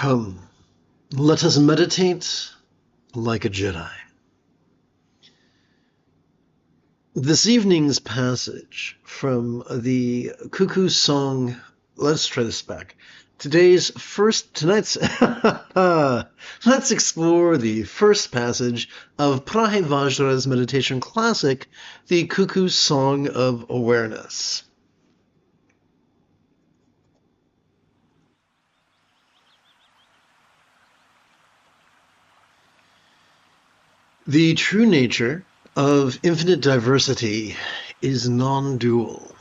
Let us meditate like a Jedi. This evening's passage from the Cuckoo Song. Let's try this back. Tonight's let's explore the first passage of Prahe Vajra's meditation classic, the Cuckoo Song of Awareness. The true nature of infinite diversity is non-dual,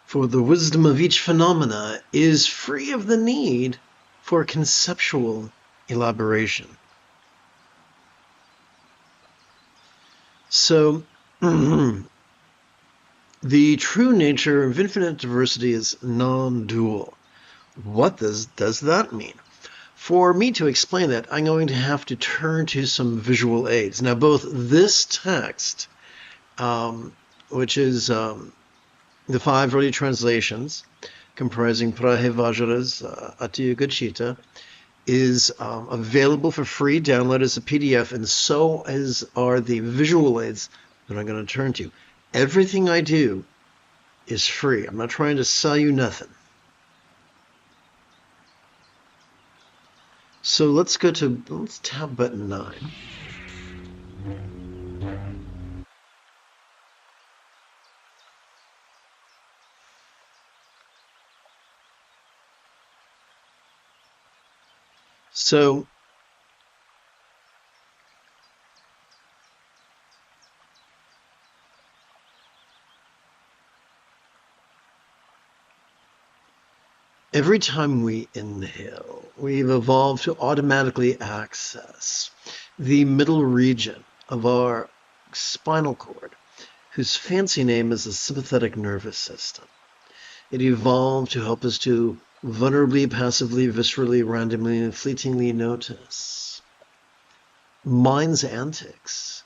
for the wisdom of each phenomena is free of the need for conceptual elaboration. So, the true nature of infinite diversity is non-dual. What does that mean? For me to explain that, I'm going to have to turn to some visual aids. Now, both this text, which is the 5 early translations, comprising Prahe Vajra's Ati-yoga-chitta, is available for free download as a PDF, and so are the visual aids that I'm going to turn to. Everything I do is free. I'm not trying to sell you nothing. So let's tap button 9. So every time we inhale, we've evolved to automatically access the middle region of our spinal cord, whose fancy name is the sympathetic nervous system. It evolved to help us to vulnerably, passively, viscerally, randomly, and fleetingly notice mind's antics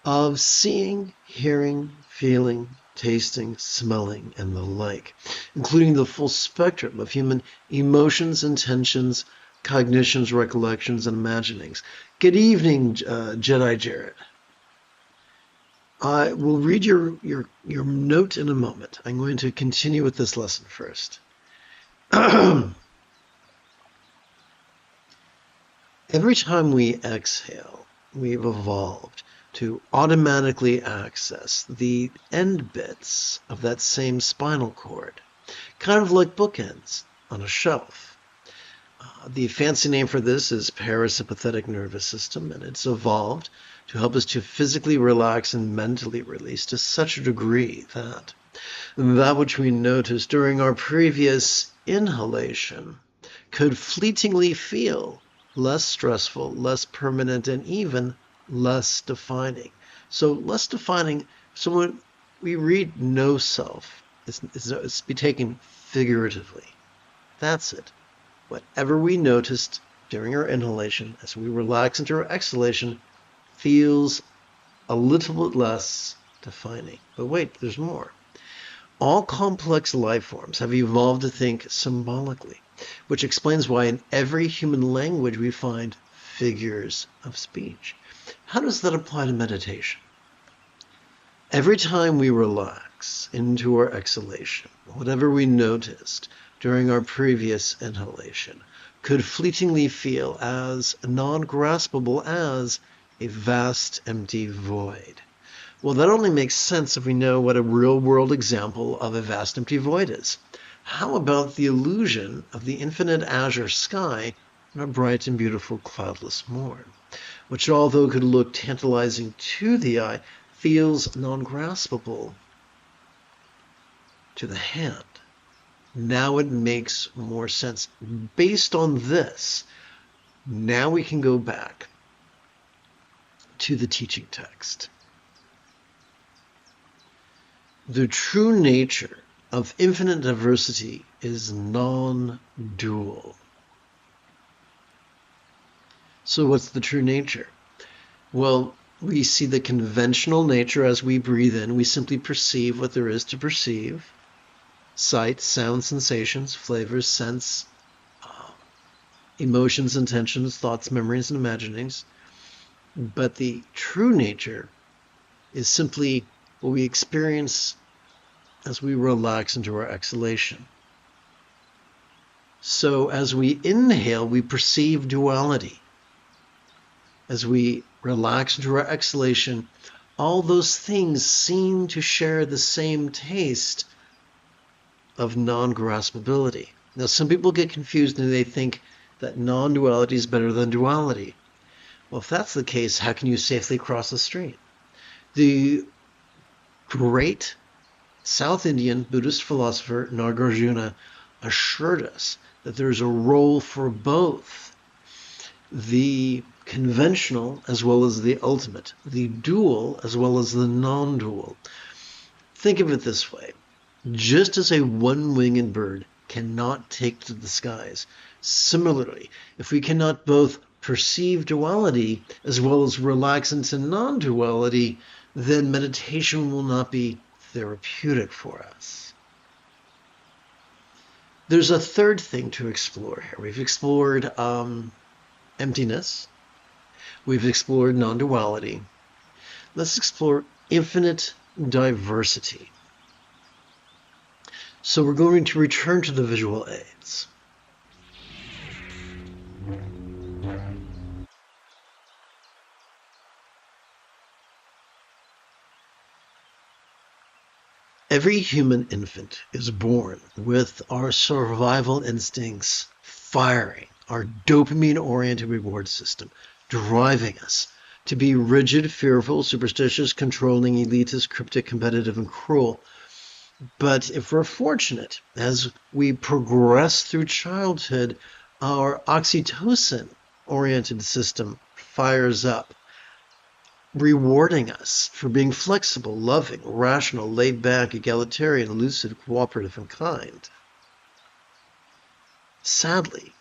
of seeing, hearing, feeling, tasting, smelling, and the like, including the full spectrum of human emotions, intentions, cognitions, recollections, and imaginings. Good evening, Jedi Jared. I will read your note in a moment. I'm going to continue with this lesson first. Every time we exhale, we've evolved to automatically access the end bits of that same spinal cord, kind of like bookends on a shelf. The fancy name for this is parasympathetic nervous system, and it's evolved to help us to physically relax and mentally release to such a degree that which we noticed during our previous inhalation could fleetingly feel less stressful, less permanent, and even less defining. So less defining, so when we read no self, it's be taken figuratively. That's it. Whatever we noticed during our inhalation, as we relax into our exhalation, feels a little bit less defining. But wait, there's more. All complex life forms have evolved to think symbolically, which explains why in every human language we find figures of speech. How does that apply to meditation? Every time we relax into our exhalation, whatever we noticed during our previous inhalation could fleetingly feel as non-graspable as a vast empty void. Well, that only makes sense if we know what a real-world example of a vast empty void is. How about the illusion of the infinite azure sky on a bright and beautiful cloudless morn, which, although could look tantalizing to the eye, feels non-graspable to the hand? Now it makes more sense. Based on this, now we can go back to the teaching text. The true nature of infinite diversity is non-dual. So what's the true nature? Well, we see the conventional nature as we breathe in. We simply perceive what there is to perceive. Sight, sound, sensations, flavors, scents, emotions, intentions, thoughts, memories, and imaginings. But the true nature is simply what we experience as we relax into our exhalation. So as we inhale, we perceive duality. As we relax into our exhalation, all those things seem to share the same taste of non-graspability. Now, some people get confused and they think that non-duality is better than duality. Well, if that's the case, how can you safely cross the street? The great South Indian Buddhist philosopher Nagarjuna assured us that there's a role for both the conventional as well as the ultimate, the dual as well as the non-dual. Think of it this way. Just as a one-winged bird cannot take to the skies, similarly, if we cannot both perceive duality as well as relax into non-duality, then meditation will not be therapeutic for us. There's a third thing to explore here. We've explored emptiness. We've explored non-duality. Let's explore infinite diversity. So we're going to return to the visual aids. Every human infant is born with our survival instincts firing, our dopamine-oriented reward system driving us to be rigid, fearful, superstitious, controlling, elitist, cryptic, competitive, and cruel. But if we're fortunate, as we progress through childhood, our oxytocin-oriented system fires up, rewarding us for being flexible, loving, rational, laid-back, egalitarian, lucid, cooperative, and kind. Sadly,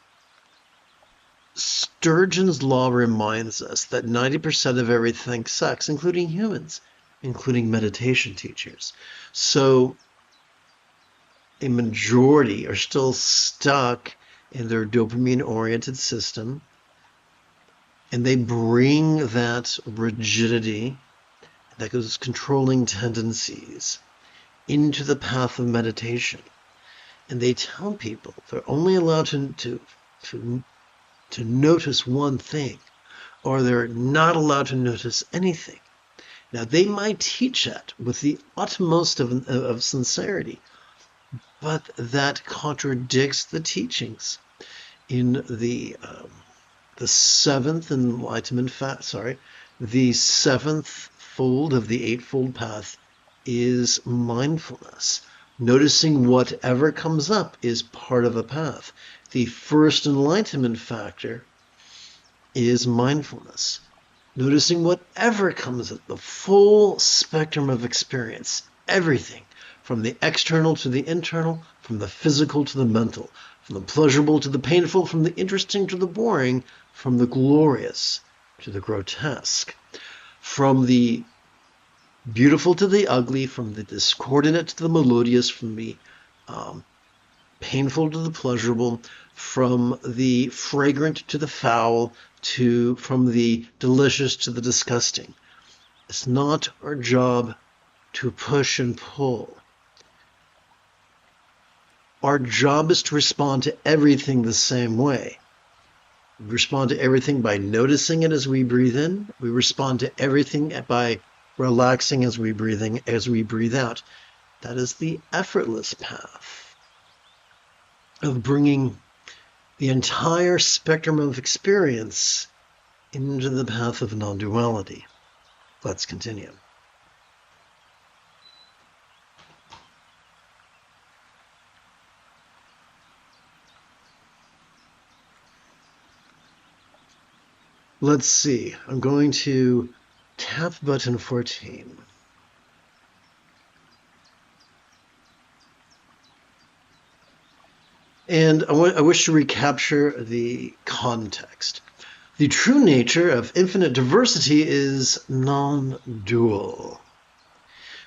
Sturgeon's law reminds us that 90% of everything sucks, including humans, including meditation teachers. So a majority are still stuck in their dopamine-oriented system, and they bring that rigidity, those controlling tendencies, into the path of meditation. And they tell people they're only allowed to notice one thing, or they're not allowed to notice anything. Now, they might teach that with the utmost of sincerity, but that contradicts the teachings in the seventh enlightenment the seventh fold of the eightfold path is mindfulness. Noticing whatever comes up is part of a path. The first enlightenment factor is mindfulness. Noticing whatever comes up, the full spectrum of experience, everything, from the external to the internal, from the physical to the mental, from the pleasurable to the painful, from the interesting to the boring, from the glorious to the grotesque, from the beautiful to the ugly, from the discordant to the melodious, from the painful to the pleasurable, from the fragrant to the foul, from the delicious to the disgusting. It's not our job to push and pull. Our job is to respond to everything the same way. We respond to everything by noticing it as we breathe in. We respond to everything by relaxing as we breathe out. That is the effortless path of bringing the entire spectrum of experience into the path of non-duality. Let's continue. Let's see. I'm going to tap button 14. And I wish to recapture the context. The true nature of infinite diversity is non-dual.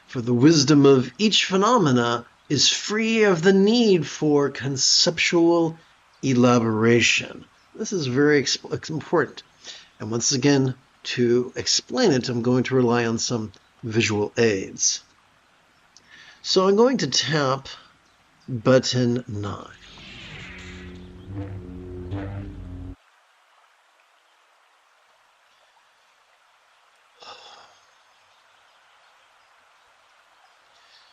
For the wisdom of each phenomena is free of the need for conceptual elaboration. This is very important. And once again, to explain it, I'm going to rely on some visual aids. So I'm going to tap button 9.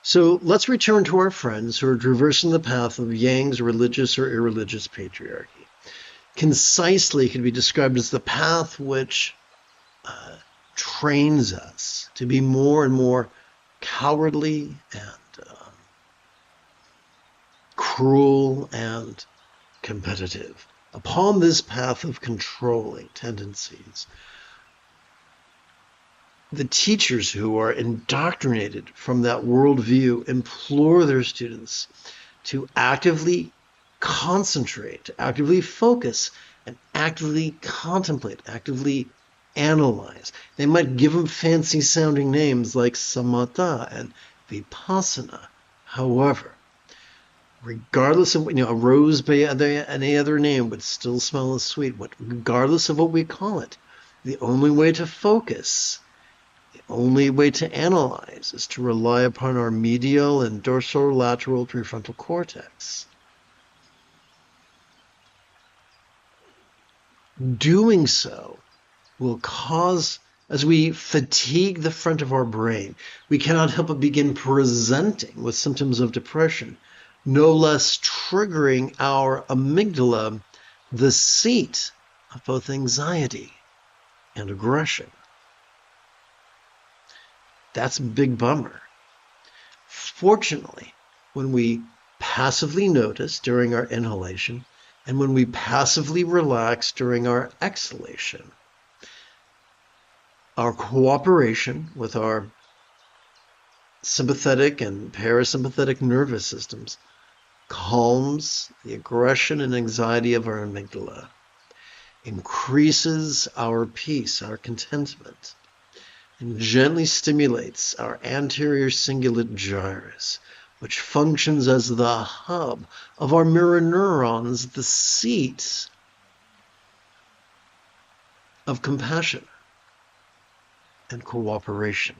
So let's return to our friends who are traversing the path of Yang's religious or irreligious patriarchy. Concisely, it can be described as the path which trains us to be more and more cowardly and cruel and competitive. Upon this path of controlling tendencies, the teachers who are indoctrinated from that worldview implore their students to actively concentrate, to actively focus, and actively contemplate, actively analyze. They might give them fancy sounding names like samatha and vipassana. However, regardless of, a rose by any other name would still smell as sweet. Regardless of what we call it, the only way to focus, the only way to analyze is to rely upon our medial and dorsolateral prefrontal cortex. Doing so will cause, as we fatigue the front of our brain, we cannot help but begin presenting with symptoms of depression, no less triggering our amygdala, the seat of both anxiety and aggression. That's a big bummer. Fortunately, when we passively notice during our inhalation and when we passively relax during our exhalation, our cooperation with our sympathetic and parasympathetic nervous systems calms the aggression and anxiety of our amygdala, increases our peace, our contentment, and gently stimulates our anterior cingulate gyrus, which functions as the hub of our mirror neurons, the seat of compassion and cooperation.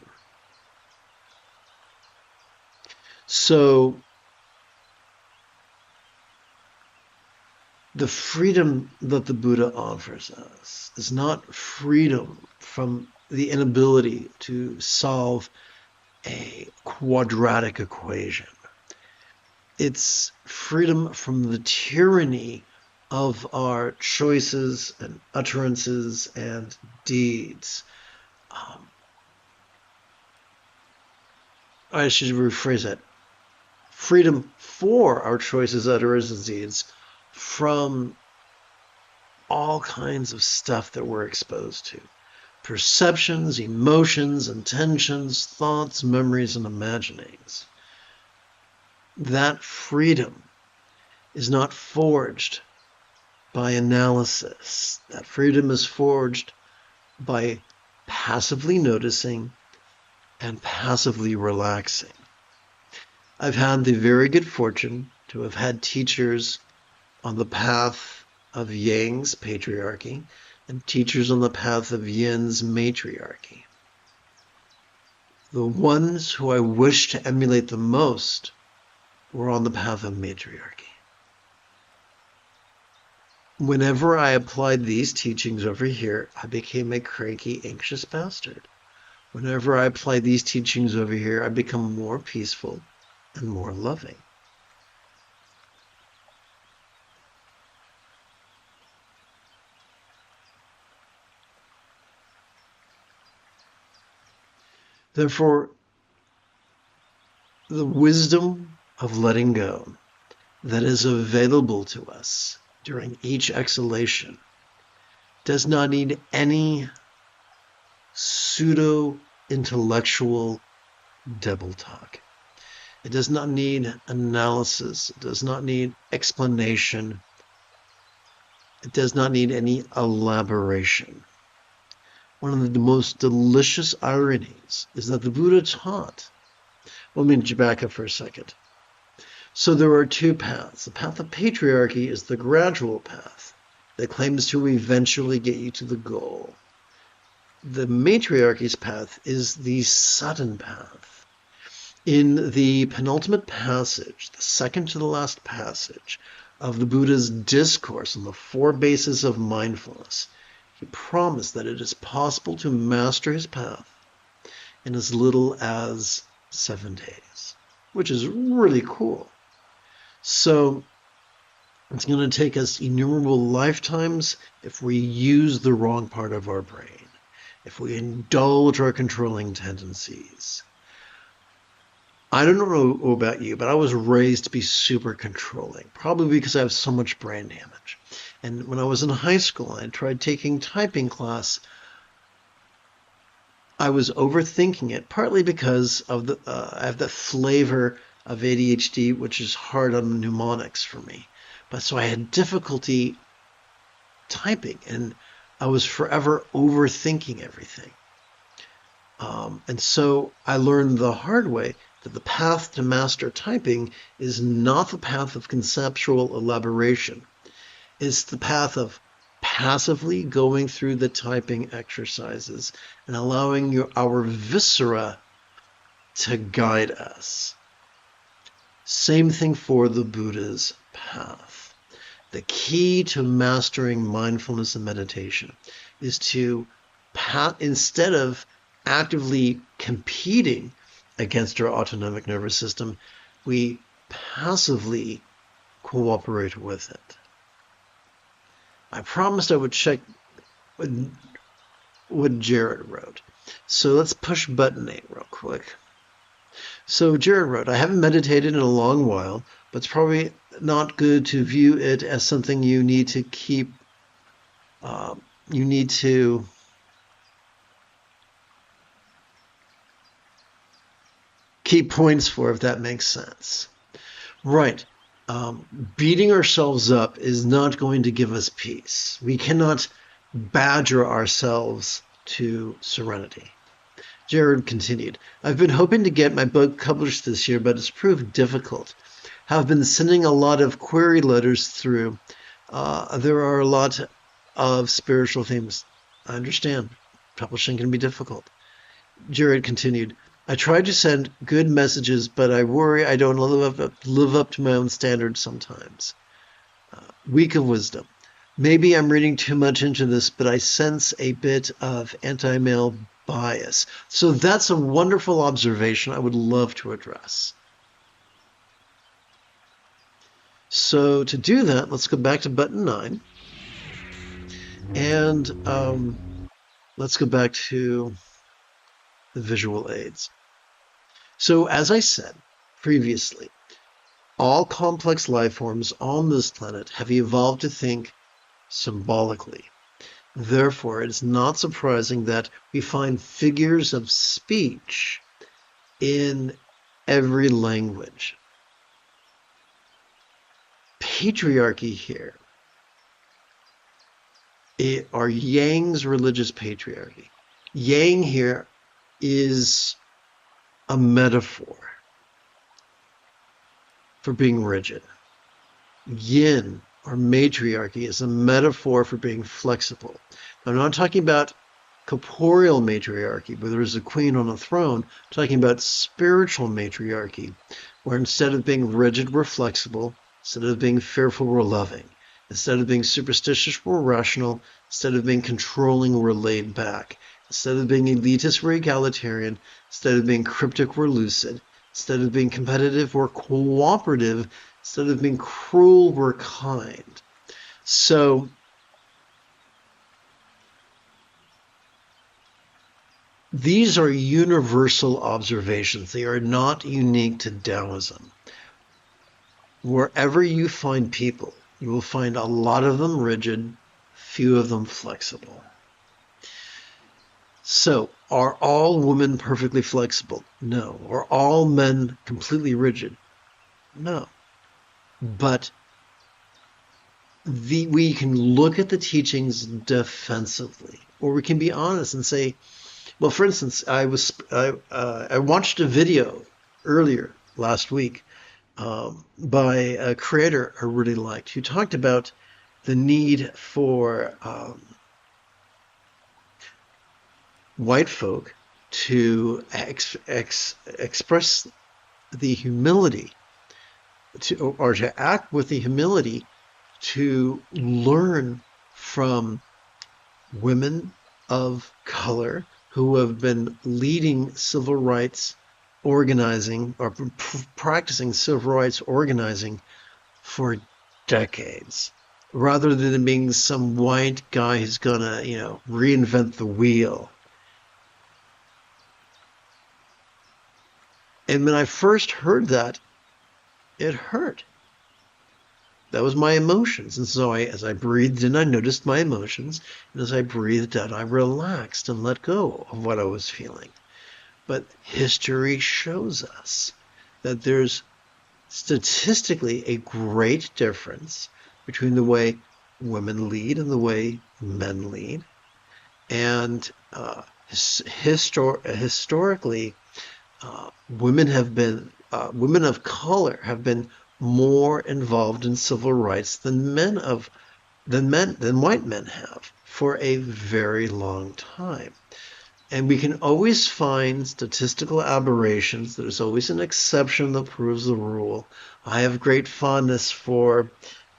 So the freedom that the Buddha offers us is not freedom from the inability to solve a quadratic equation. It's freedom from the tyranny of our choices and utterances and deeds. I should rephrase that. Freedom for our choices, utterances, and deeds from all kinds of stuff that we're exposed to. Perceptions, emotions, intentions, thoughts, memories, and imaginings. That freedom is not forged by analysis. That freedom is forged by passively noticing and passively relaxing. I've had the very good fortune to have had teachers on the path of Yang's patriarchy and teachers on the path of Yin's matriarchy. The ones who I wish to emulate the most were on the path of matriarchy. Whenever I applied these teachings over here, I became a cranky, anxious bastard. Whenever I apply these teachings over here, I become more peaceful and more loving. Therefore, the wisdom of letting go that is available to us during each exhalation does not need any pseudo-intellectual double talk. It does not need analysis. It does not need explanation. It does not need any elaboration. One of the most delicious ironies is that the Buddha taught. Let me back up for a second. So there are two paths. The path of patriarchy is the gradual path. that claims to eventually get you to the goal. The matriarchy's path is the sudden path. In the penultimate passage, the second to the last passage of the Buddha's discourse on the four bases of mindfulness, he promised that it is possible to master his path in as little as 7 days, which is really cool. So it's going to take us innumerable lifetimes if we use the wrong part of our brain, if we indulge our controlling tendencies. I don't know about you, but I was raised to be super controlling, probably because I have so much brain damage. And when I was in high school, I tried taking typing class. I was overthinking it, partly because of I have that flavor of ADHD, which is hard on mnemonics for me. But so I had difficulty typing, and I was forever overthinking everything. And so I learned the hard way that the path to master typing is not the path of conceptual elaboration. It's the path of passively going through the typing exercises and allowing our viscera to guide us. Same thing for the Buddha's path. The key to mastering mindfulness and meditation is to, instead of actively competing against our autonomic nervous system, we passively cooperate with it. I promised I would check what Jared wrote. So let's push button 8 real quick. So Jared wrote, I haven't meditated in a long while, but it's probably not good to view it as something you need to keep, keep points for, if that makes sense. Right. Beating ourselves up is not going to give us peace. We cannot badger ourselves to serenity. Jared continued, I've been hoping to get my book published this year, but it's proved difficult. I've been sending a lot of query letters through. There are a lot of spiritual themes. I understand. Publishing can be difficult. Jared continued, I try to send good messages, but I worry I don't live up to my own standards sometimes. Week of wisdom. Maybe I'm reading too much into this, but I sense a bit of anti-male bias. So that's a wonderful observation I would love to address. So to do that, let's go back to button 9. And let's go back to the visual aids. So as I said previously, all complex life forms on this planet have evolved to think symbolically. Therefore, it is not surprising that we find figures of speech in every language. Patriarchy here are Yang's religious patriarchy. Yang here is a metaphor for being rigid. Yin, or matriarchy, is a metaphor for being flexible. I'm not talking about corporeal matriarchy, where there is a queen on a throne. I'm talking about spiritual matriarchy, where instead of being rigid, we're flexible. Instead of being fearful, we're loving. Instead of being superstitious, we're rational. Instead of being controlling, we're laid back. Instead of being elitist, we're egalitarian. Instead of being cryptic, we're lucid. Instead of being competitive, we're cooperative. Instead of being cruel, we're kind. So these are universal observations. They are not unique to Taoism. Wherever you find people, you will find a lot of them rigid, few of them flexible. So, are all women perfectly flexible? No. Are all men completely rigid? No. But we can look at the teachings defensively, or we can be honest and say, well, for instance, I watched a video earlier last week by a creator I really liked, who talked about the need for white folk to express the humility or to act with the humility to learn from women of color who have been leading civil rights organizing or practicing civil rights organizing for decades, rather than being some white guy who's gonna, reinvent the wheel. And when I first heard that, it hurt. That was my emotions. And so as I breathed in, I noticed my emotions. And as I breathed out, I relaxed and let go of what I was feeling. But history shows us that there's statistically a great difference between the way women lead and the way men lead. And historically, women of color have been more involved in civil rights than white men have for a very long time. And we can always find statistical aberrations. There's always an exception that proves the rule. I have great fondness for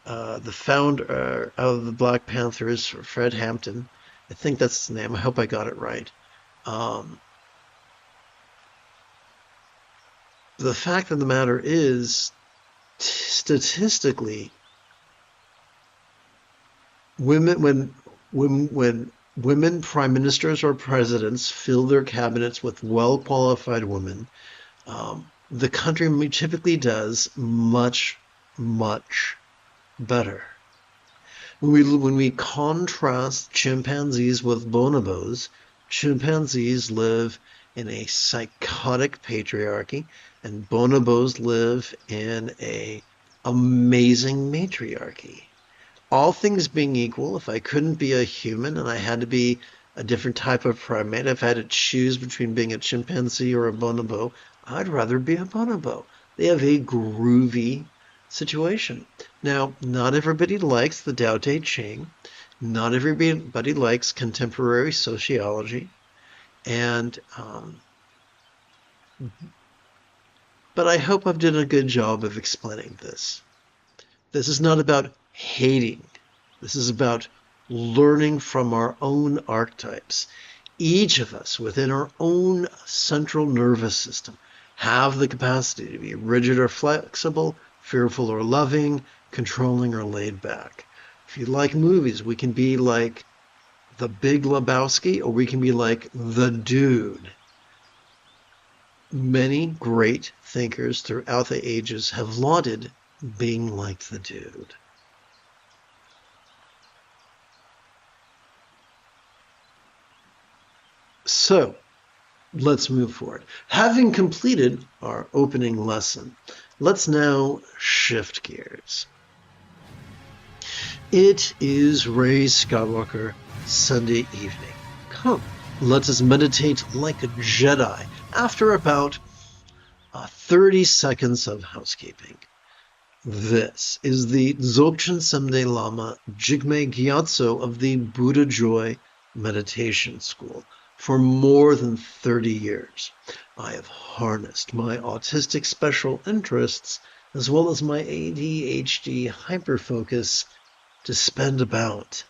the founder of the Black Panthers, Fred Hampton. I think that's his name. I hope I got it right. The fact of the matter is, statistically, when women prime ministers or presidents fill their cabinets with well-qualified women, the country typically does much, much better. When we contrast chimpanzees with bonobos, chimpanzees live in a psychotic patriarchy, and bonobos live in an amazing matriarchy. All things being equal, if I couldn't be a human and I had to be a different type of primate, if I had to choose between being a chimpanzee or a bonobo, I'd rather be a bonobo. They have a groovy situation. Now, not everybody likes the Tao Te Ching. Not everybody likes contemporary sociology. And but I hope I've done a good job of explaining this. This is not about hating. This is about learning from our own archetypes. Each of us within our own central nervous system have the capacity to be rigid or flexible, fearful or loving, controlling or laid back. If you like movies, we can be like the Big Lebowski, or we can be like the Dude. Many great thinkers throughout the ages have lauded being like the Dude. So, let's move forward. Having completed our opening lesson, let's now shift gears. It is Rey Skywalker Sunday evening. Come, let us meditate like a Jedi after about 30 seconds of housekeeping. This is the Dzogchen Semde Lama Jigme Gyatso of the Buddha Joy Meditation School. For more than 30 years, I have harnessed my autistic special interests as well as my ADHD hyperfocus to spend about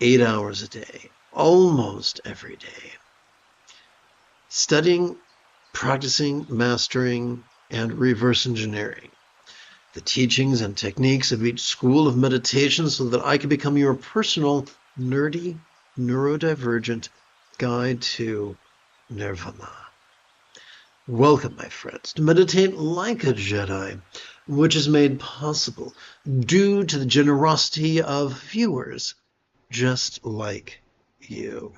8 hours a day, almost every day, studying, practicing, mastering, and reverse engineering the teachings and techniques of each school of meditation so that I can become your personal, nerdy, neurodivergent guide to nirvana. Welcome, my friends, to Meditate Like a Jedi, which is made possible due to the generosity of viewers just like you.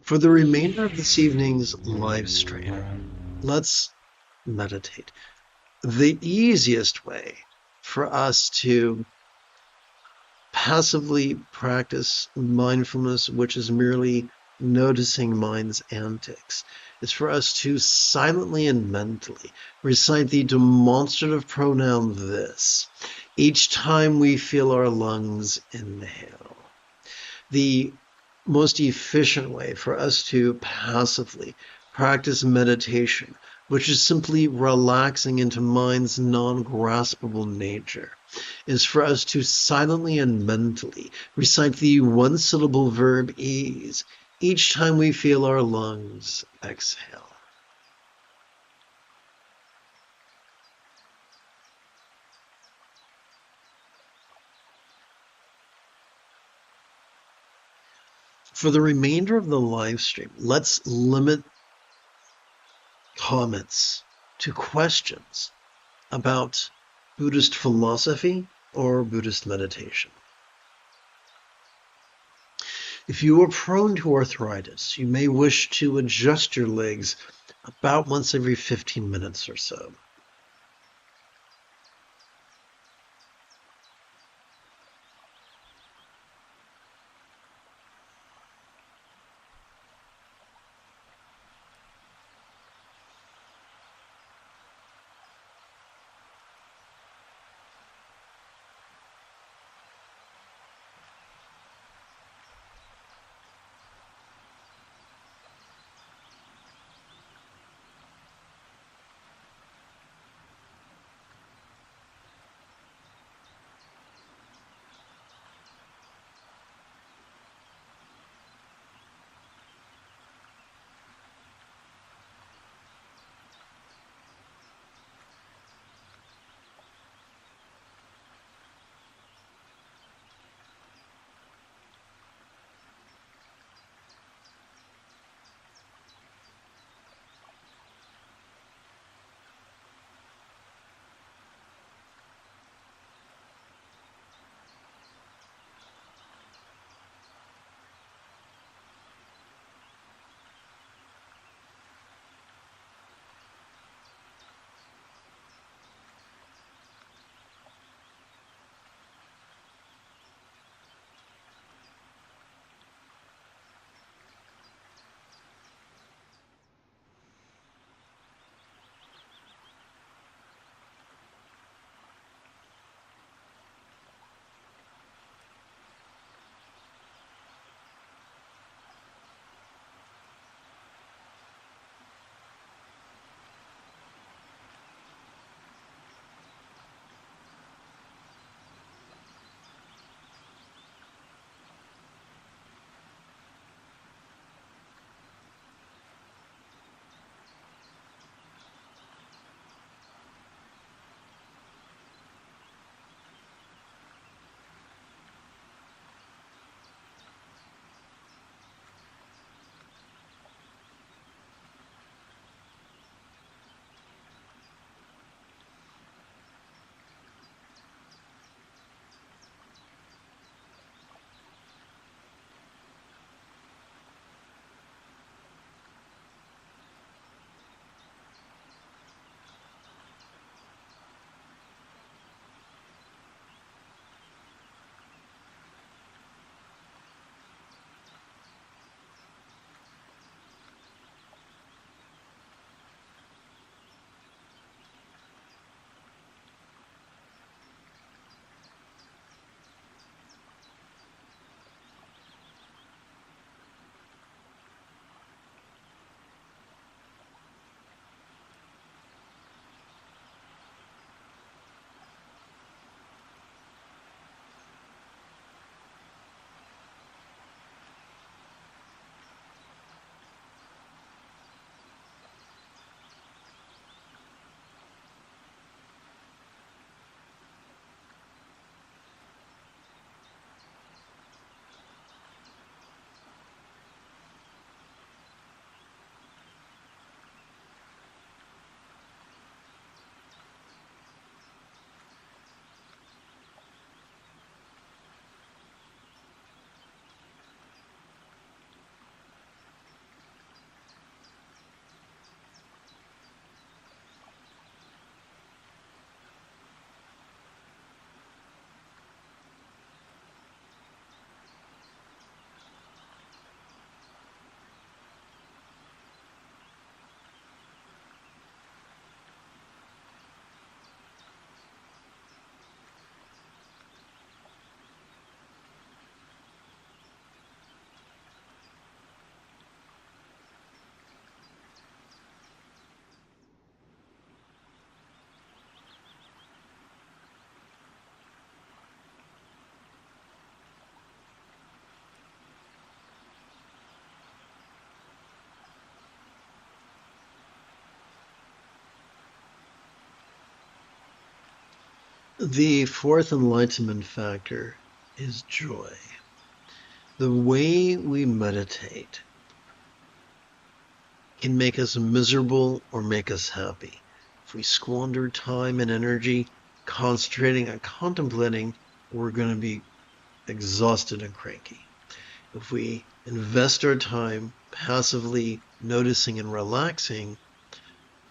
For the remainder of this evening's live stream, let's meditate. The easiest way for us to passively practice mindfulness, which is merely noticing mind's antics. It's for us to silently and mentally recite the demonstrative pronoun this each time we feel our lungs inhale. The most efficient way for us to passively practice meditation, which is simply relaxing into mind's non-graspable nature, is for us to silently and mentally recite the one-syllable verb ease each time we feel our lungs exhale. For the remainder of the live stream, let's limit comments to questions about Buddhist philosophy or Buddhist meditation. If you are prone to arthritis, you may wish to adjust your legs about once every 15 minutes or so. The fourth enlightenment factor is joy. The way we meditate can make us miserable or make us happy. If we squander time and energy concentrating on contemplating, we're going to be exhausted and cranky. If we invest our time passively noticing and relaxing,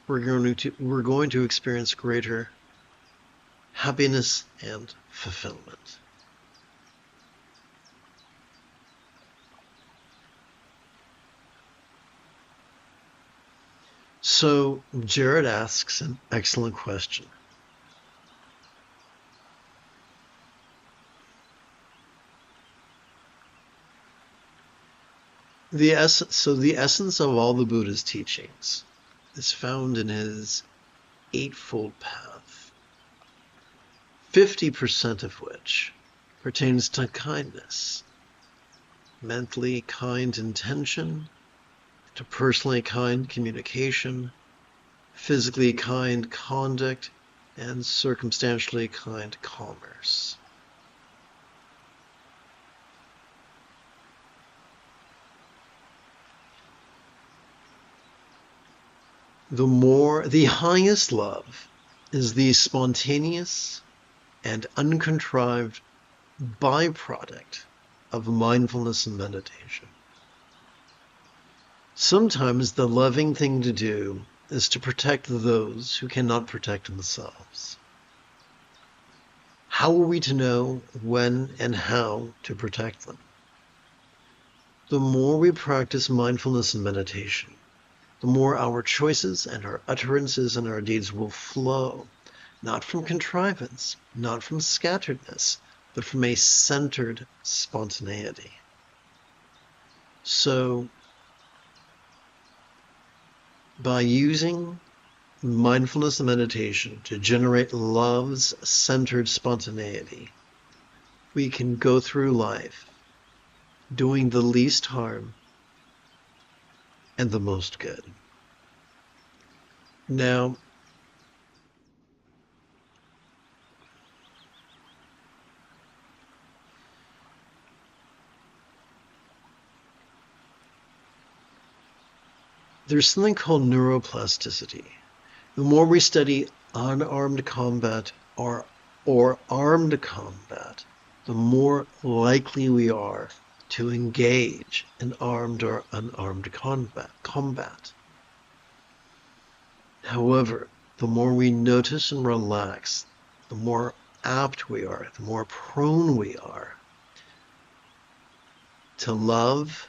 we're going to experience greater happiness and fulfillment. So Jared asks an excellent question. The essence of all the Buddha's teachings is found in his Eightfold Path, 50% of which pertains to kindness, mentally kind intention, to personally kind communication, physically kind conduct, and circumstantially kind commerce. The highest love is the spontaneous and uncontrived byproduct of mindfulness and meditation. Sometimes the loving thing to do is to protect those who cannot protect themselves. How are we to know when and how to protect them? The more we practice mindfulness and meditation, the more our choices and our utterances and our deeds will flow, not from contrivance, not from scatteredness, but from a centered spontaneity. So, by using mindfulness and meditation to generate love's centered spontaneity, we can go through life doing the least harm and the most good. Now, there's something called neuroplasticity. The more we study unarmed combat or armed combat, the more likely we are to engage in armed or unarmed combat. However, the more we notice and relax, the more apt we are, the more prone we are to love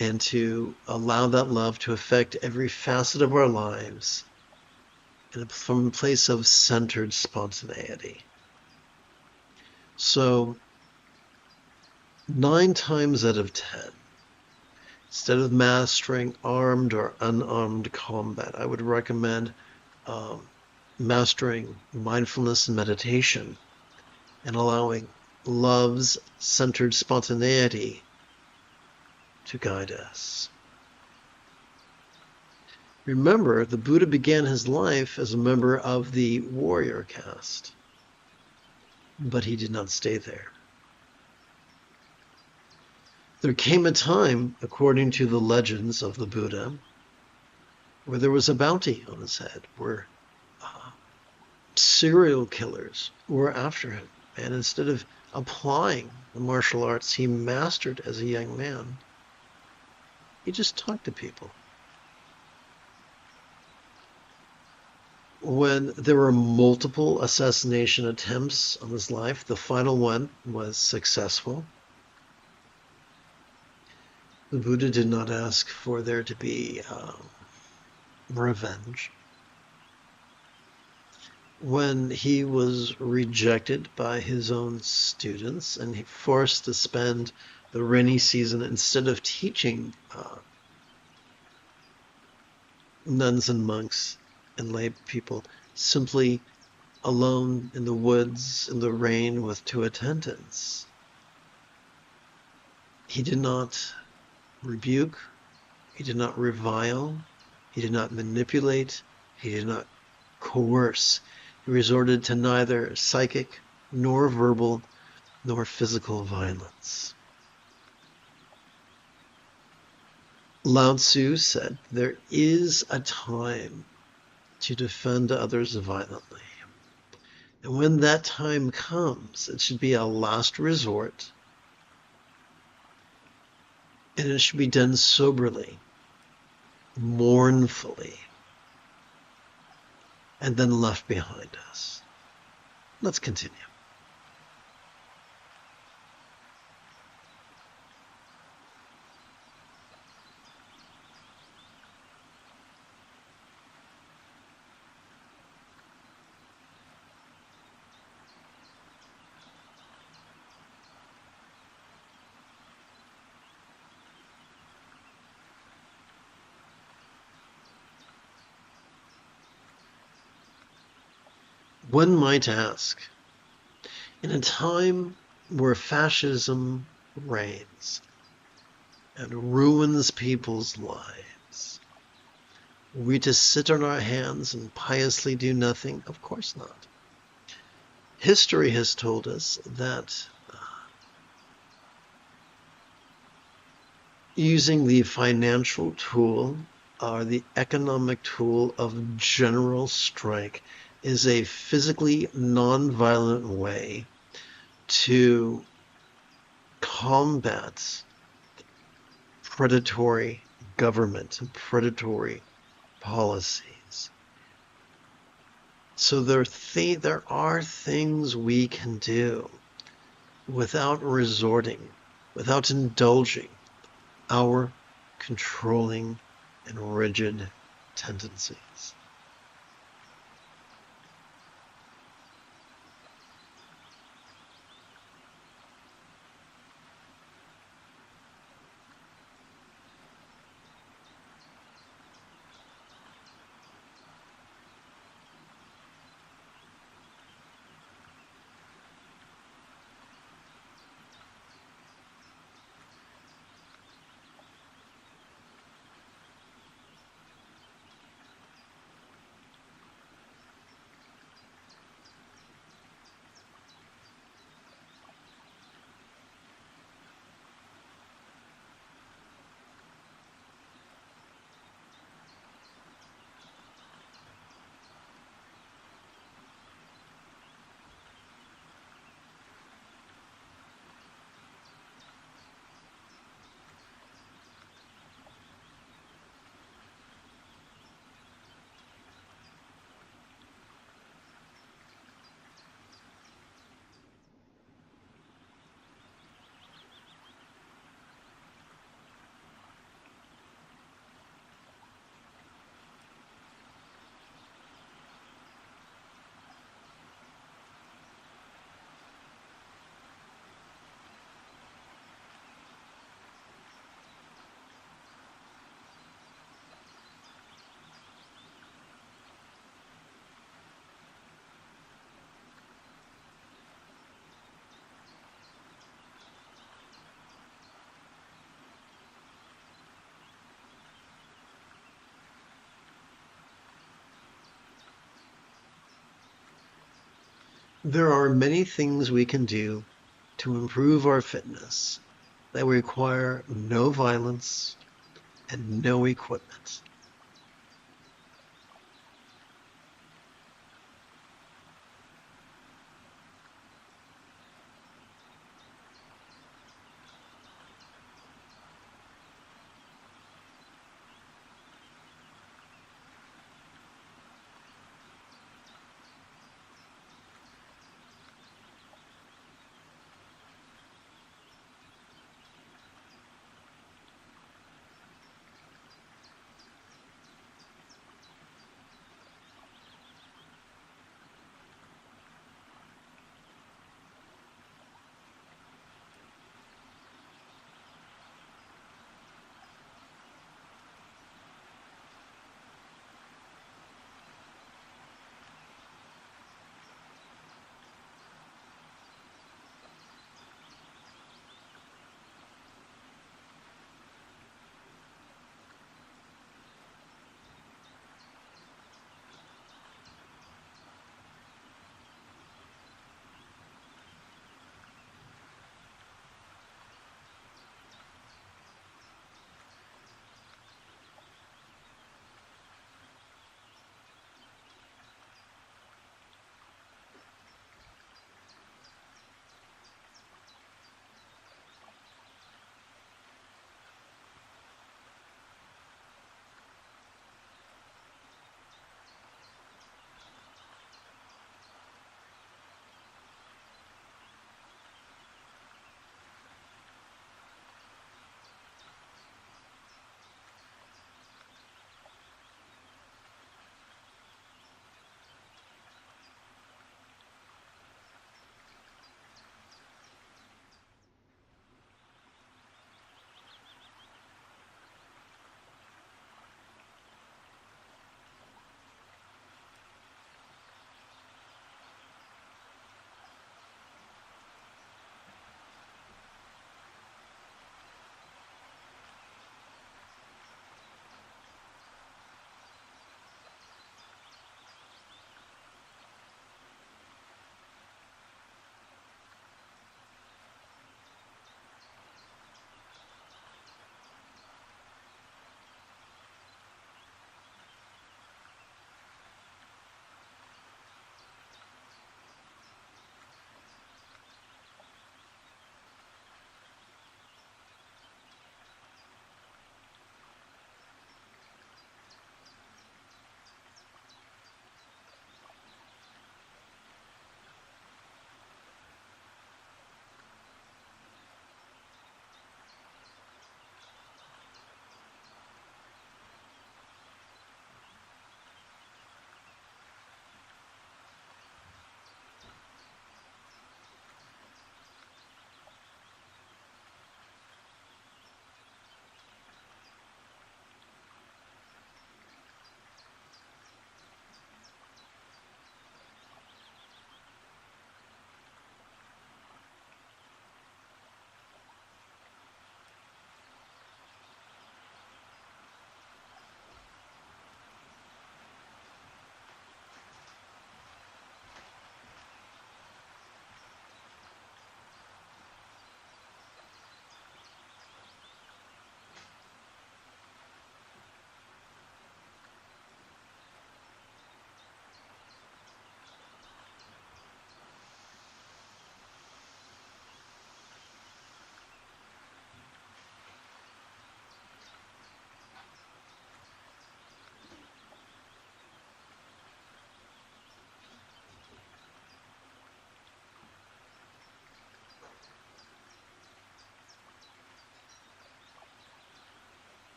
and to allow that love to affect every facet of our lives from a place of centered spontaneity. So 9 times out of 10, instead of mastering armed or unarmed combat, I would recommend mastering mindfulness and meditation and allowing love's centered spontaneity to guide us. Remember, the Buddha began his life as a member of the warrior caste, but he did not stay there. There came a time, according to the legends of the Buddha, where there was a bounty on his head, where serial killers were after him. And instead of applying the martial arts he mastered as a young man, he just talked to people. When there were multiple assassination attempts on his life, the final one was successful. The Buddha did not ask for there to be revenge. When he was rejected by his own students and he forced to spend the rainy season, instead of teaching nuns and monks and lay people, simply alone in the woods in the rain with 2 attendants, he did not rebuke, he did not revile, he did not manipulate, he did not coerce. He resorted to neither psychic, nor verbal, nor physical violence. Lao Tzu said, "There is a time to defend others violently. And when that time comes, it should be a last resort, and it should be done soberly, mournfully, and then left behind us." Let's continue. One might ask, in a time where fascism reigns and ruins people's lives, are we to sit on our hands and piously do nothing? Of course not. History has told us that using the financial tool or the economic tool of general strike is a physically non-violent way to combat predatory government and predatory policies. So there are things we can do without indulging our controlling and rigid tendencies. There are many things we can do to improve our fitness that require no violence and no equipment.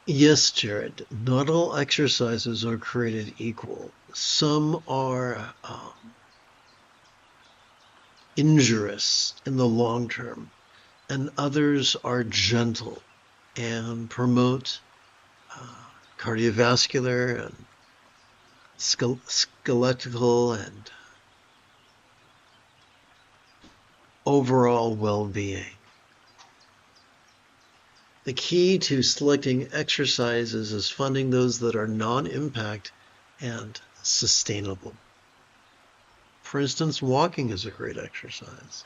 Yes, Jared, not all exercises are created equal. Some are injurious in the long term, and others are gentle and promote cardiovascular and skeletal and overall well-being. The key to selecting exercises is finding those that are non-impact and sustainable. For instance, walking is a great exercise.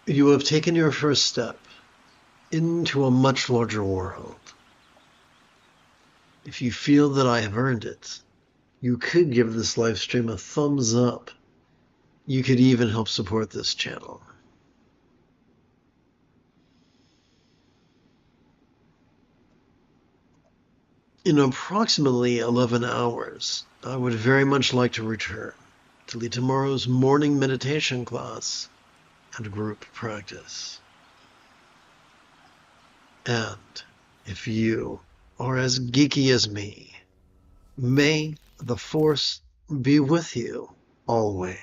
You have taken your first step into a much larger world. If you feel that I have earned it, you could give this live stream a thumbs up. You could even help support this channel. In approximately 11 hours, I would very much like to return to lead tomorrow's morning meditation class and group practice. And if you are as geeky as me, may the Force be with you always.